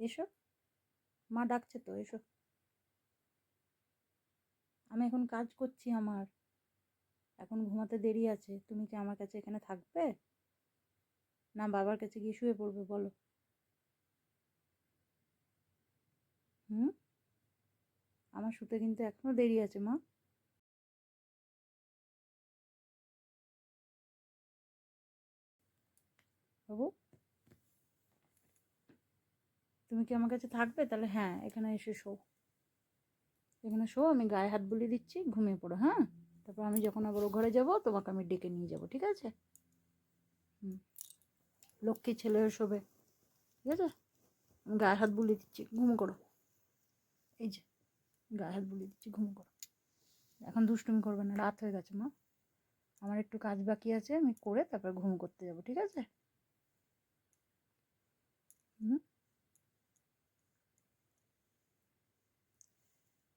এসো, মা ডাকছে তো, এসো। আমি এখন কাজ করছি আমার, এখন ঘুমাতে দেরি আছে। তুমি কি আমার কাছে এখানে থাকবে, না বাবার কাছে গিয়ে শুয়ে পড়বে বলো? হুম, আমার শুতে কিন্তু এখনো দেরি আছে মা। বাবু, তুমি কি আমার কাছে থাকবে? তাহলে হ্যাঁ, এখানে এসে শো, এখানে শো। আমি গায়ে হাত বুলিয়ে দিচ্ছি, ঘুমিয়ে পড়ো। হ্যাঁ, তারপর আমি যখন আবার ও ঘরে যাবো তোমাকে আমি ডেকে নিয়ে যাবো, ঠিক আছে? হুম, লক্ষ্মী ছেলে শোবে, ঠিক আছে? আমি গায়ে হাত বুলিয়ে দিচ্ছি, ঘুমো করো। এই যে গায়ে হাত বুলিয়ে দিচ্ছি, ঘুমো করো। এখন দুষ্টুমি করবে না, রাত হয়ে গেছে মা। আমার একটু কাজ বাকি আছে, আমি করে তারপর ঘুম করতে যাব, ঠিক আছে? হুম,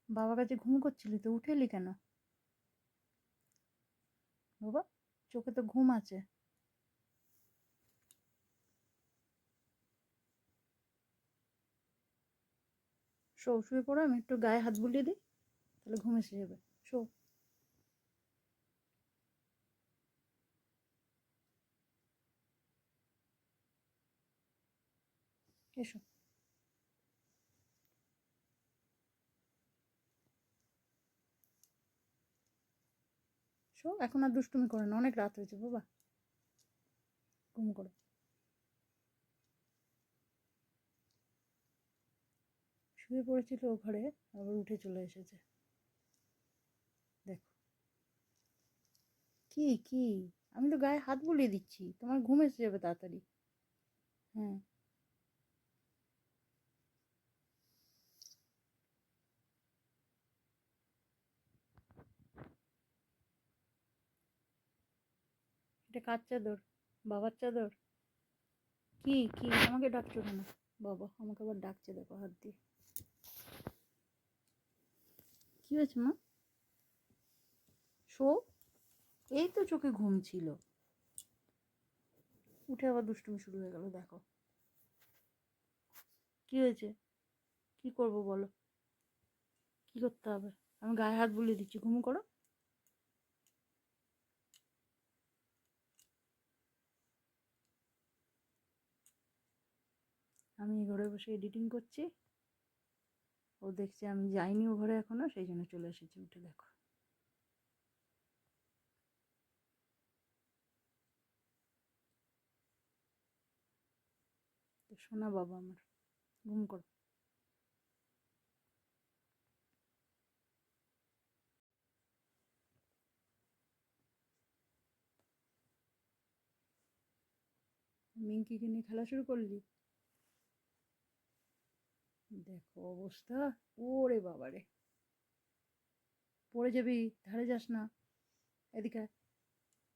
বাবার কাছে ঘুম করছিলি তো, উঠে এলি কেন বাবা? চোখে তো ঘুম আছে। শো, শুয়ে পড়ো, আমি একটু গায়ে হাত বুলিয়ে দিই, তাহলে ঘুম এসে যাবে। শো, এসো। শো, এখন আর দুষ্টুমি করে না, অনেক রাত হয়েছে বাবা, ঘুম করো। শুয়ে পড়েছিল ও ঘরে, আবার উঠে চলে এসেছে। দেখো কি কি, আমি তো গায়ে হাত বুলিয়ে দিচ্ছি, তোমার ঘুম এসে যাবে তাড়াতাড়ি। হ্যাঁ, এটা কার চাদর? বাবার চাদর? কি কি, আমাকে ডাকছো কেন? বাবা আমাকে আবার ডাকছে, দেখো হাত দিয়ে। কি হয়েছে মা? শো, এই তো চোখে ঘুম ছিল, উঠে আবার দুষ্টুমি শুরু হয়ে গেল। দেখো কি হয়েছে, কি করব বলো, কি করতে হবে? আমি গায়ে হাত বুলিয়ে দিচ্ছি, ঘুম করো। আমি ঘরে বসে এডিটিং করছি, ও দেখছে আমি যাইনি ও ঘরে এখনো, সেই জন্য চলে এসেছি। উঠে দেখো, তো শোনা বাবা আমার, ঘুম করো। মিঙ্কিকে নিয়ে খেলা শুরু করলি? দেখো অবস্থা, ওরে বাবারে, পড়ে যাবি, ধারে যাস না। এদিকে আয়,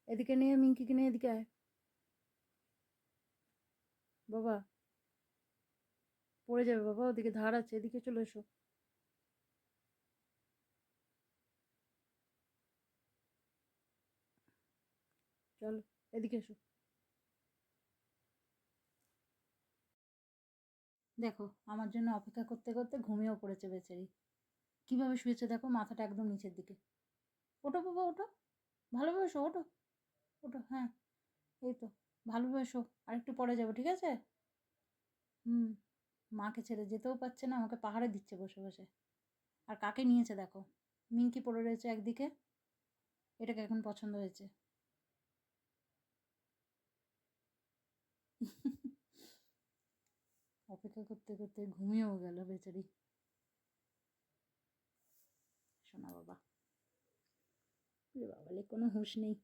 এদিকে নিয়ে মিঙ্কিকে নিয়ে এদিকে আয় বাবা, পড়ে যাবে বাবা, ওদিকে ধার আছে, এদিকে চলে এসো। চলো, এদিকে এসো। দেখো আমার জন্য অপেক্ষা করতে করতে ঘুমিয়েও পড়েছে বেচারি। কিভাবে শুয়েছে দেখো, মাথাটা একদম নিচের দিকে। ওঠো বাবা, ওঠো, ভালোভাবে শো, ওঠো, ওঠো। হ্যাঁ, এই তো, ভালোভাবে শো, আর একটু পরে যাবো, ঠিক আছে? হুম, মাকে ছেড়ে যেতেও পারছে না, আমাকে পাহাড়ে দিচ্ছে বসে বসে। আর কাকে নিয়েছে দেখো, মিঙ্কি পড়ে রয়েছে একদিকে, এটাকে এখন পছন্দ হয়েছে। অপেক্ষা করতে করতে ঘুমিয়েও গেল বেচারি, শোনা বাবা। বাবালে কোনো হুঁশ নেই।